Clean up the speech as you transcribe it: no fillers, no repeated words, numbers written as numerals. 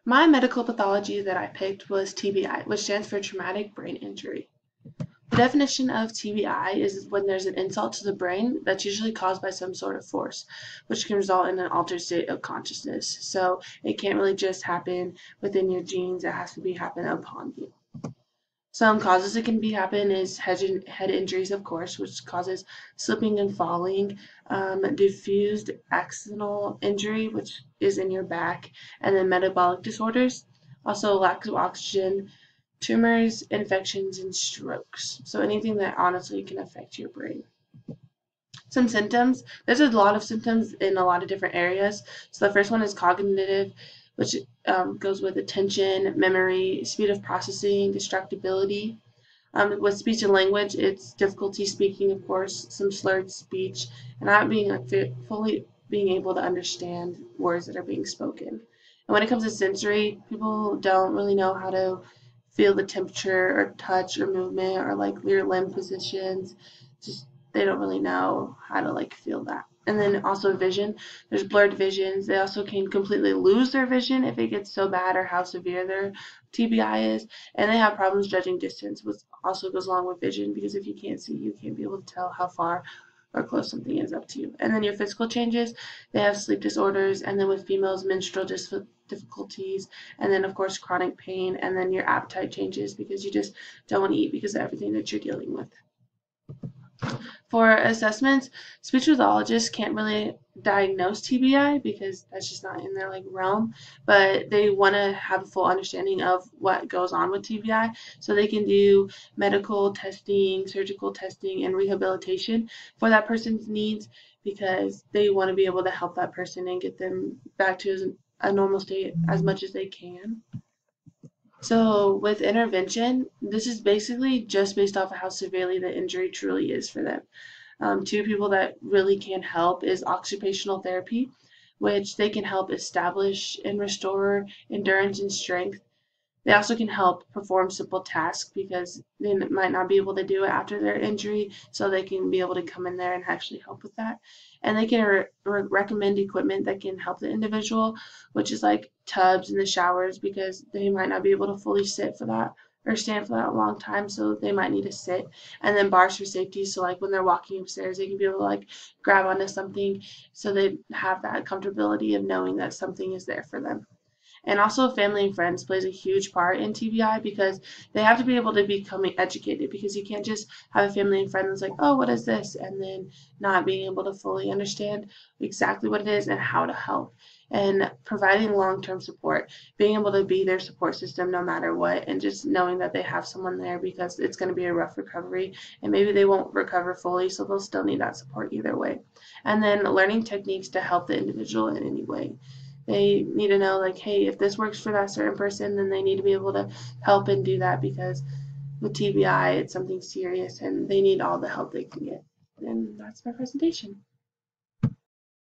My medical pathology that I picked was TBI, which stands for traumatic brain injury. The definition of TBI is when there's an insult to the brain that's usually caused by some sort of force, which can result in an altered state of consciousness. So it can't really just happen within your genes, it has to be happen upon you. Some causes it can be happen is head injuries, of course, which causes slipping and falling, diffused axonal injury, which is in your back, and then metabolic disorders. Also, lack of oxygen, tumors, infections, and strokes. So anything that honestly can affect your brain. Some symptoms. There's a lot of symptoms in a lot of different areas. So the first one is cognitive, which goes with attention, memory, speed of processing, distractibility. With speech and language, it's difficulty speaking, of course, some slurred speech, and not being like fully being able to understand words that are being spoken. And when it comes to sensory, people don't really know how to feel the temperature or touch or movement or like your limb positions. Just they don't really know how to like feel that. And then also vision, there's blurred visions. They also can completely lose their vision if it gets so bad or how severe their TBI is. And they have problems judging distance, which also goes along with vision because if you can't see, you can't be able to tell how far or close something is up to you. And then your physical changes, they have sleep disorders, and then with females, menstrual difficulties, and then of course chronic pain, and then your appetite changes because you just don't want to eat because of everything that you're dealing with. For assessments, speech pathologists can't really diagnose TBI because that's just not in their like realm, but they want to have a full understanding of what goes on with TBI so they can do medical testing, surgical testing, and rehabilitation for that person's needs because they want to be able to help that person and get them back to a normal state as much as they can. So with intervention, this is basically just based off of how severely the injury truly is for them. Two people that really can help is occupational therapy, which they can help establish and restore endurance and strength. They also can help perform simple tasks because they might not be able to do it after their injury, so they can be able to come in there and actually help with that. And they can recommend equipment that can help the individual, which is like tubs in the showers because they might not be able to fully sit for that or stand for that long time, so they might need to sit. And then bars for safety, so like when they're walking upstairs, they can be able to like grab onto something so they have that comfortability of knowing that something is there for them. And also family and friends plays a huge part in TBI because they have to be able to become educated because you can't just have a family and friend that's like, oh, what is this? And then not being able to fully understand exactly what it is and how to help. And providing long-term support, being able to be their support system no matter what, and just knowing that they have someone there because it's going to be a rough recovery and maybe they won't recover fully, so they'll still need that support either way. And then learning techniques to help the individual in any way. They need to know like, hey, if this works for that certain person, then they need to be able to help and do that because with TBI, it's something serious and they need all the help they can get. And that's my presentation.